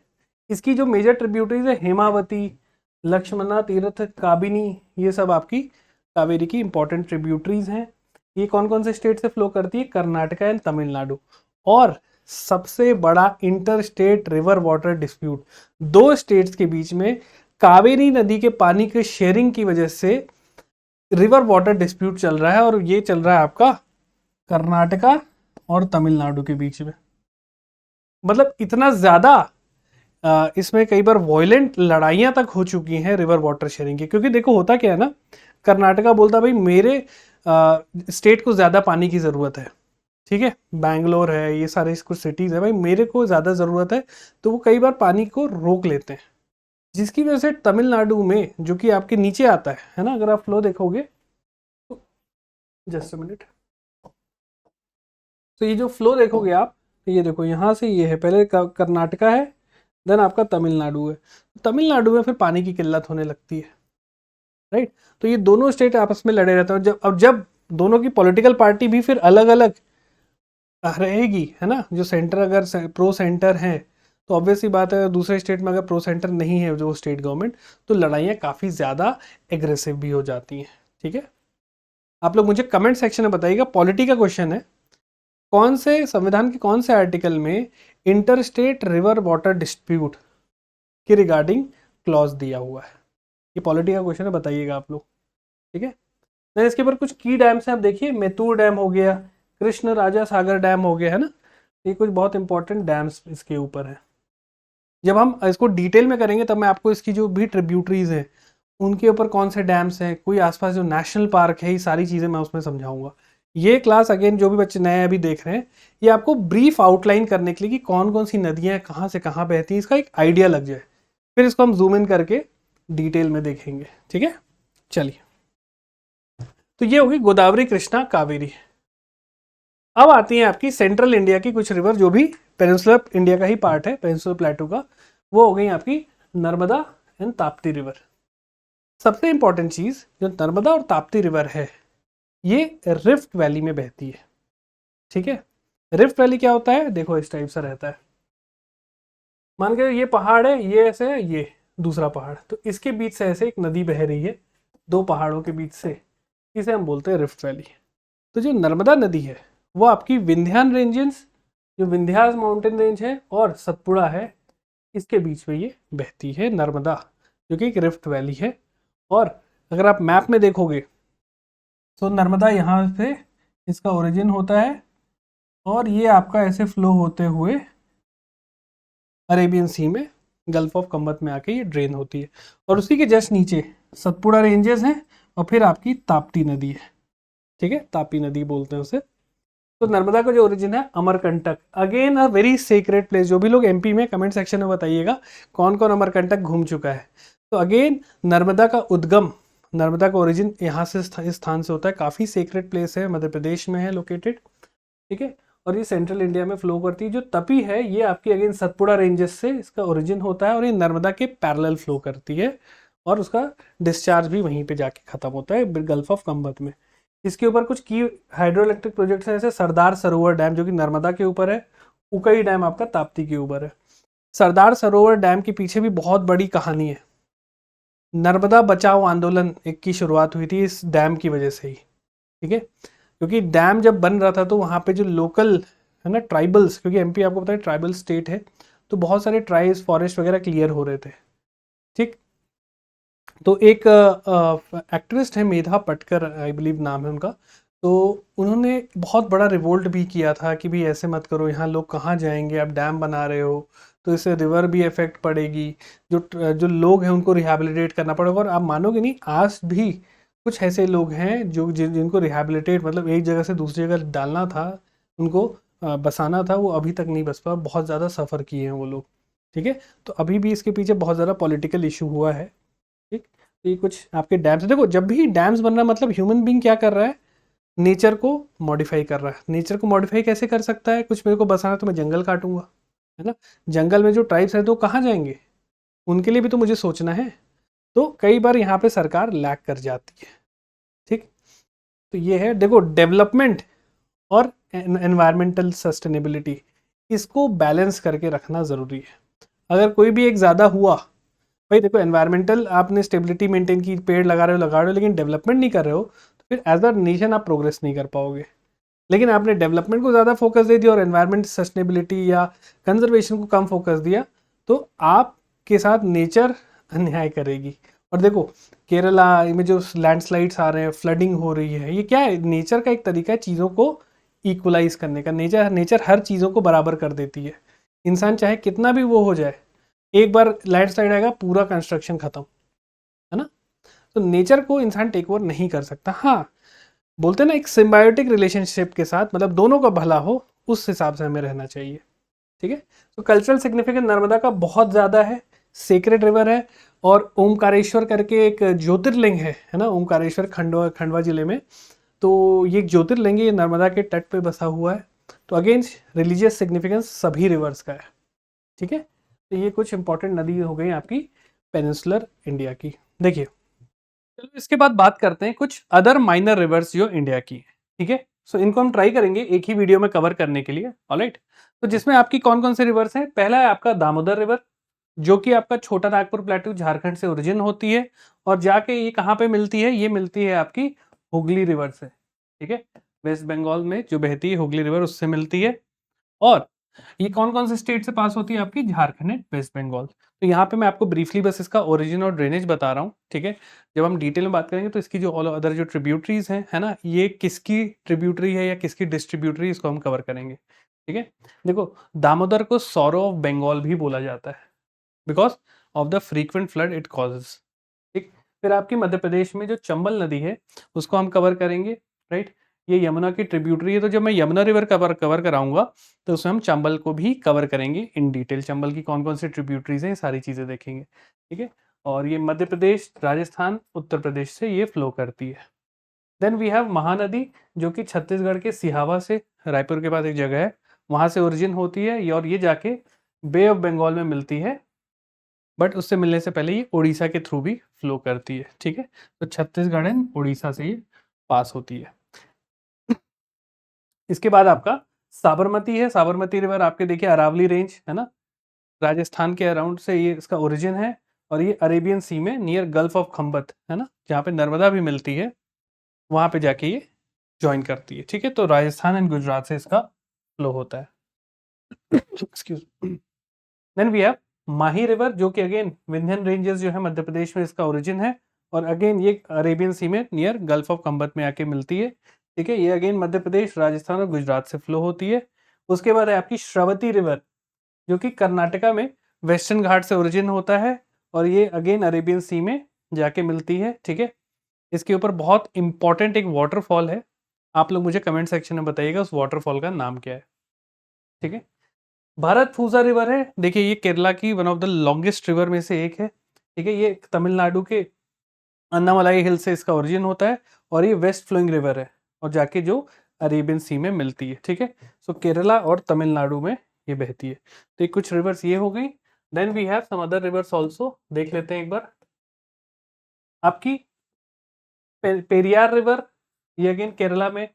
इसकी जो मेजर ट्रिब्यूटरीज है, हेमावती, लक्ष्मणा तीर्थ, काबिनी, ये सब आपकी कावेरी की इंपॉर्टेंट ट्रिब्यूटरीज हैं। ये कौन कौन से स्टेट से फ्लो करती है, कर्नाटका एंड तमिलनाडु। और सबसे बड़ा inter state river water dispute, दो स्टेट्स के बीच में कावेरी नदी के पानी के शेयरिंग की वजह से रिवर वाटर डिस्प्यूट चल रहा है, और ये चल रहा है आपका कर्नाटका और तमिलनाडु के बीच में। मतलब इतना ज्यादा इसमें कई बार वॉयलेंट लड़ाइयां तक हो चुकी हैं रिवर वाटर शेयरिंग की, क्योंकि देखो होता क्या है ना, कर्नाटका बोलता भाई मेरे स्टेट को ज्यादा पानी की जरूरत है, ठीक है, बैंगलोर है, ये सारे कुछ सिटीज है, भाई मेरे को ज्यादा जरूरत है, तो वो कई बार पानी को रोक लेते हैं, जिसकी वजह से तमिलनाडु में, जो कि आपके नीचे आता है ना, अगर आप फ्लो देखोगे तो, जस्ट अ मिनट, तो ये जो फ्लो देखोगे आप, ये देखो यहाँ से ये है, पहले कर्नाटका है, देन आपका तमिलनाडु है। तमिलनाडु में फिर पानी की किल्लत होने लगती है, राइट। तो ये दोनों स्टेट आपस में लड़े रहते हैं। जब दोनों की पॉलिटिकल पार्टी भी फिर अलग अलग रहेगी, है ना, जो सेंटर अगर प्रो सेंटर है, तो ऑब्वियसली बात है, दूसरे स्टेट में अगर प्रो सेंटर नहीं है जो स्टेट गवर्नमेंट, तो लड़ाइयाँ काफ़ी ज़्यादा एग्रेसिव भी हो जाती हैं, ठीक है। आप लोग मुझे कमेंट सेक्शन में बताइएगा, पॉलिटी का क्वेश्चन है, कौन से संविधान के कौन से आर्टिकल में inter state river water dispute के रिगार्डिंग क्लॉज दिया हुआ है, ये पॉलिटी का क्वेश्चन है, बताइएगा आप लोग, ठीक है। देन इसके ऊपर कुछ की डैम्स हैं, आप देखिए, मेतूर डैम हो गया, कृष्ण राजा सागर डैम हो गया, है ना, ये कुछ बहुत इंपॉर्टेंट डैम्स इसके ऊपर है। जब हम इसको डिटेल में करेंगे तब मैं आपको इसकी जो भी ट्रिब्यूटरीज है उनके ऊपर कौन से डैम्स हैं, कोई आसपास जो नेशनल पार्क है, ये सारी चीज़ें मैं उसमें समझाऊंगा। ये क्लास अगेन जो भी बच्चे नए अभी देख रहे हैं, ये आपको ब्रीफ आउटलाइन करने के लिए कि कौन कौन सी नदियाँ कहाँ से कहाँ बहती हैं, इसका एक आइडिया लग जाए, फिर इसको हम जूम इन करके डिटेल में देखेंगे, ठीक है। चलिए, तो ये होगी गोदावरी, कृष्णा, कावेरी। अब आती है आपकी सेंट्रल इंडिया की कुछ रिवर, जो भी पेनिनसुलर इंडिया का ही पार्ट है, पेनिनसुलर प्लेटू का, वो हो गई आपकी नर्मदा एंड ताप्ती रिवर। सबसे इंपॉर्टेंट चीज, जो नर्मदा और ताप्ती रिवर है, ये रिफ्ट वैली में बहती है, ठीक है। रिफ्ट वैली क्या होता है, देखो इस टाइप से रहता है, मान के ये पहाड़ है, ये ऐसे है, ये दूसरा पहाड़, तो इसके बीच से ऐसे एक नदी बह रही है, दो पहाड़ों के बीच से, इसे हम बोलते हैं रिफ्ट वैली। तो जो नर्मदा नदी है वो आपकी विंध्यान रेंजेस, जो विंध्यास माउंटेन रेंज है और सतपुड़ा है, इसके बीच में ये बहती है नर्मदा, जो कि एक रिफ्ट वैली है। और अगर आप मैप में देखोगे तो नर्मदा यहाँ से इसका ओरिजिन होता है, और ये आपका ऐसे फ्लो होते हुए अरेबियन सी में, गल्फ ऑफ कम्बत में आके ये ड्रेन होती है, और उसी के जस्ट नीचे सतपुड़ा रेंजेस हैं, और फिर आपकी ताप्ती नदी है, ठीक है, तापी नदी बोलते हैं उसे। तो नर्मदा का जो ओरिजिन है Amarkantak, again a very secret place. जो भी लोग एमपी में कमेंट सेक्शन में बताइएगा कौन कौन अमरकंटक घूम चुका है। तो अगेन नर्मदा का उद्गम, नर्मदा का ओरिजिन यहाँ से, इस स्थान से होता है, काफ़ी सीक्रेट प्लेस है, मध्य प्रदेश में है लोकेटेड, ठीक है। और ये सेंट्रल इंडिया में फ्लो करती है। जो तपी है ये आपकी अगेन सतपुड़ा रेंजेस से इसका ओरिजिन होता है और ये नर्मदा के पैरेलल फ्लो करती है और उसका डिस्चार्ज भी वहीं पे जाके खत्म होता है गल्फ ऑफ कंबत में। इसके ऊपर कुछ की हाइड्रो इलेक्ट्रिक प्रोजेक्ट्स हैं, जैसे सरदार सरोवर डैम जो कि नर्मदा के ऊपर है, उकई डैम आपका ताप्ती के ऊपर है। सरदार सरोवर डैम के पीछे भी बहुत बड़ी कहानी है। नर्मदा बचाओ आंदोलन एक की शुरुआत हुई थी इस डैम की वजह से ही, ठीक है, क्योंकि डैम जब बन रहा था तो वहाँ पे जो लोकल है ना ट्राइबल्स, क्योंकि एमपी आपको पता है ट्राइबल स्टेट है, तो बहुत सारे ट्राइब्स फॉरेस्ट वगैरह क्लियर हो रहे थे, ठीक। तो एक एक्टिविस्ट है मेधा पटकर आई बिलीव नाम है उनका, तो उन्होंने बहुत बड़ा रिवोल्ट भी किया था कि भाई ऐसे मत करो, यहाँ लोग कहाँ जाएंगे, आप डैम बना रहे हो तो इससे रिवर भी इफेक्ट पड़ेगी, जो लोग हैं उनको रिहैबिलिटेट करना पड़ेगा। और आप मानोगे नहीं, आज भी कुछ ऐसे लोग हैं जो जिनको रिहैबिलिटेट मतलब एक जगह से दूसरी जगह डालना था, उनको बसाना था, वो अभी तक नहीं बस पाया, बहुत ज़्यादा सफ़र किए हैं वो लोग, ठीक है। तो अभी भी इसके पीछे बहुत ज़्यादा पॉलिटिकल इशू हुआ है, ठीक। तो ये कुछ आपके डैम्स, देखो जब भी डैम्स बन रहा है मतलब ह्यूमन बीइंग क्या कर रहा है, नेचर को मॉडिफाई कर रहा है। नेचर को मॉडिफाई कैसे कर सकता है, कुछ मेरे को बसाना तो मैं जंगल काटूंगा, है ना। जंगल में जो ट्राइब्स हैं तो कहाँ जाएंगे, उनके लिए भी तो मुझे सोचना है। तो कई बार यहाँ पे सरकार लैग कर जाती है, ठीक। तो ये है, देखो डेवलपमेंट और एनवायरमेंटल सस्टेनेबिलिटी, इसको बैलेंस करके रखना ज़रूरी है। अगर कोई भी एक ज़्यादा हुआ, भाई देखो एनवायरमेंटल आपने स्टेबिलिटी मेंटेन की, पेड़ लगा रहे हो, लेकिन डेवलपमेंट नहीं कर रहे हो, तो फिर एज अ नेशन आप प्रोग्रेस नहीं कर पाओगे। लेकिन आपने डेवलपमेंट को ज़्यादा फोकस दे दिया और एनवायरमेंट सस्टेनेबिलिटी या कंजर्वेशन को कम फोकस दिया, तो आपके साथ नेचर अन्याय करेगी। और देखो केरला में जो लैंडस्लाइड्स आ रहे हैं, फ्लडिंग हो रही है, ये क्या है, नेचर का एक तरीका है चीज़ों को इक्वलाइज करने का। नेचर हर चीज़ों को बराबर कर देती है। इंसान चाहे कितना भी वो हो जाए, एक बार लैंडस्लाइड आएगा पूरा कंस्ट्रक्शन खत्म, है ना। तो नेचर को इंसान टेक ओवर नहीं कर सकता। हाँ, बोलते हैं ना एक सिम्बायोटिक रिलेशनशिप के साथ, मतलब दोनों का भला हो, उस हिसाब से हमें रहना चाहिए, ठीक है। तो कल्चरल सिग्निफिकेंस नर्मदा का बहुत ज़्यादा है, सेक्रेड रिवर है। और ओमकारेश्वर करके एक ज्योतिर्लिंग है ना, ओमकारेश्वर खंडवा जिले में, तो ये एक ज्योतिर्लिंग है, ये नर्मदा के तट पे बसा हुआ है। तो अगेन रिलीजियस सिग्निफिकेंस सभी रिवर्स का है, ठीक है। तो ये कुछ इंपॉर्टेंट नदी हो गई आपकी पेनिनसुलर इंडिया की। देखिए चलो इसके बाद बात करते हैं कुछ अदर माइनर रिवर्स जो इंडिया की है, ठीक है। सो इनको हम ट्राई करेंगे एक ही वीडियो में कवर करने के लिए, ऑलराइट। तो जिसमें आपकी कौन कौन से रिवर्स हैं, पहला है आपका दामोदर रिवर, जो कि आपका छोटा नागपुर प्लेटू झारखंड से ओरिजिन होती है और जाके ये कहाँ पे मिलती है, ये मिलती है आपकी हुगली रिवर से, ठीक है। वेस्ट बंगाल में जो बहती है हुगली रिवर, उससे मिलती है। और ये कौन कौन से स्टेट से पास होती है, आपकी झारखंड एंड वेस्ट बंगाल। तो यहाँ पे मैं आपको ब्रीफली बस इसका ओरिजिन और ड्रेनेज बता रहा हूँ, ठीक है। जब हम डिटेल में बात करेंगे तो इसकी जो ऑल अदर जो ट्रिब्यूटरीज हैं, है ना, ये किसकी ट्रिब्यूटरी है या किसकी डिस्ट्रीब्यूटरी, इसको हम कवर करेंगे, ठीक है। देखो दामोदर को सौरो ऑफ बंगाल भी बोला जाता है, because of the frequent flood it causes, ठीक। फिर आपकी मध्य प्रदेश में जो चंबल नदी है उसको हम कवर करेंगे, राइट। ये यमुना की ट्रिब्यूटरी है, तो जब मैं यमुना रिवर कवर कराऊंगा तो उसमें हम चंबल को भी कवर करेंगे इन डिटेल। चंबल की कौन कौन सी ट्रिब्यूटरीज हैं, ये सारी चीज़ें देखेंगे, ठीक है। और ये मध्य प्रदेश, राजस्थान, उत्तर प्रदेश से ये फ्लो करती है। देन वी हैव महानदी, जो कि छत्तीसगढ़ के सिहावा से, रायपुर के पास एक जगह है, वहाँ से ओरिजिन होती है और ये जाके बे ऑफ बंगाल में मिलती है, बट उससे मिलने से पहले ये उड़ीसा के थ्रू भी फ्लो करती है, ठीक है। तो छत्तीसगढ़ एंड उड़ीसा से ये पास होती है। इसके बाद आपका साबरमती है। साबरमती रिवर आपके देखिए अरावली रेंज है ना, राजस्थान के अराउंड से ये इसका ओरिजिन है और ये अरेबियन सी में नियर गल्फ ऑफ खंबत, है ना, जहाँ पे नर्मदा भी मिलती है, वहाँ पे जाके ये ज्वाइन करती है, ठीक है। तो राजस्थान एंड गुजरात से इसका फ्लो होता है। Excuse. Then we have Mahi river, जो कि अगेन विंध्यन रेंजेस जो है मध्य प्रदेश में इसका ओरिजिन है और अगेन ये अरेबियन सी में नियर गल्फ ऑफ खंबत में आके मिलती है, ठीक है। ये अगेन मध्य प्रदेश, राजस्थान और गुजरात से फ्लो होती है। उसके बाद है आपकी श्रावती रिवर, जो कि कर्नाटका में वेस्टर्न घाट से ओरिजिन होता है और ये अगेन अरेबियन सी में जाके मिलती है, ठीक है। इसके ऊपर बहुत इंपॉर्टेंट एक वाटरफॉल है, आप लोग मुझे कमेंट सेक्शन में बताइएगा उस वाटरफॉल का नाम क्या है, ठीक है। भारत फूजा रिवर है, देखिए ये केरला की one of the longest river में से एक है, ठीक है। ये तमिलनाडु के अन्नामलाई हिल से इसका ओरिजिन होता है और ये वेस्ट फ्लोइंग रिवर है और जाके जो अरेबियन सी में मिलती है, ठीक है। सो केरला और तमिलनाडु में ये बहती है। तो ये कुछ रिवर्स ये हो गई। Then we have some other rivers also, देख लेते हैं एक बार। आपकी पेरियार रिवर, ये अगेन केरला में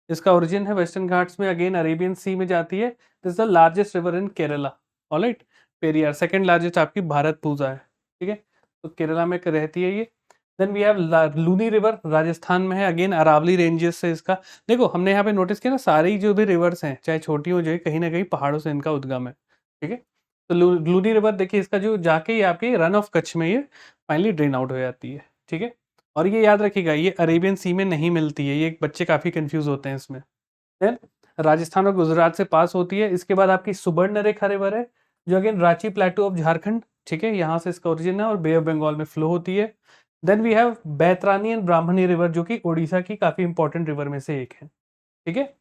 इसका ओरिजिन है, वेस्टर्न घाट्स में, अगेन अरेबियन सी में जाती है। This is the largest river in Kerala, alright. Periyar second largest आपकी भारतपुजा है, ठीक है। तो केरला में रहती है ये। Then we have Luni river, Rajasthan में है, अगेन अरावली रेंजेस से इसका। देखो हमने यहाँ पे नोटिस किया ना, सारी जो भी रिवर्स हैं चाहे छोटी हो, जो कहीं ना कहीं पहाड़ों से इनका उद्गम है, ठीक है। तो लूनी रिवर देखिए, इसका जो जाके ये आपके रन ऑफ कच्छ में ये फाइनली ड्रेन आउट हो जाती है, ठीक है। और ये याद रखिएगा, ये अरेबियन सी में नहीं मिलती है, ये बच्चे काफ़ी कंफ्यूज होते हैं इसमें। देन राजस्थान और गुजरात से पास होती है। इसके बाद आपकी सुवर्णरेखा रिवर है, जो अगेन रांची प्लेटू ऑफ झारखंड, ठीक है, यहाँ से इसका ओरिजिन है और बे ऑफ बंगाल में फ्लो होती है। Then we have Baitarani and Brahmani river, जो कि ओडिशा की काफ़ी इंपॉर्टेंट रिवर में से एक है, ठीक है।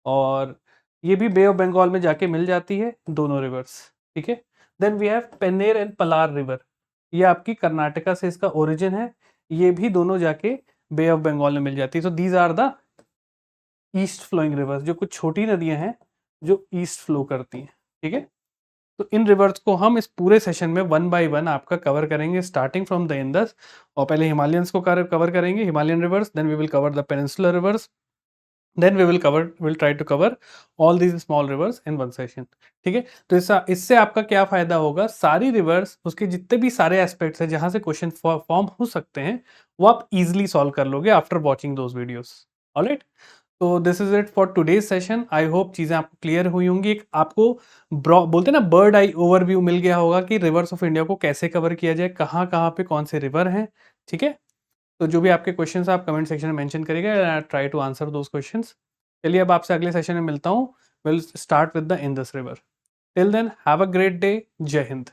और ये भी बे ऑफ बंगाल में जाके मिल जाती है, दोनों रिवर्स, ठीक है। Then we have Penner and Palar river, ये आपकी कर्नाटका से इसका ओरिजिन है, ये भी दोनों जाके बे ऑफ बंगाल में मिल जाती है। So these are the east flowing rivers, जो कुछ छोटी नदियां हैं जो ईस्ट फ्लो करती हैं, ठीक है। तो इन रिवर्स को हम इस पूरे सेशन में 1 बाय 1 आपका कवर करेंगे, स्टार्टिंग फ्रॉम द इंडस। और पहले हिमालयंस को कवर करेंगे, Himalayan rivers, then we will cover the peninsular rivers, then will try to cover all these small rivers in one session, ठीक है। तो इससे आपका क्या फायदा होगा, सारी रिवर्स, उसके जितने भी सारे एस्पेक्ट्स हैं जहां से क्वेश्चन फॉर्म हो सकते हैं, वो आप इजीली सॉल्व कर लोगे after watching those videos, alright. तो this is it for today's session. I hope चीजें आपको क्लियर हुई होंगी। एक आपको बोलते हैं ना, बर्ड आई ओवरव्यू मिल गया होगा कि रिवर्स ऑफ इंडिया को कैसे कवर किया जाए, कहाँ कहाँ पे कौन से रिवर हैं, ठीक है। तो जो भी आपके क्वेश्चंस आप कमेंट सेक्शन में मेंशन करिएगा, try to answer those questions. चलिए अब आपसे अगले सेशन में मिलता हूँ। Will start with the Indus river. Till then have a great day. जय हिंद।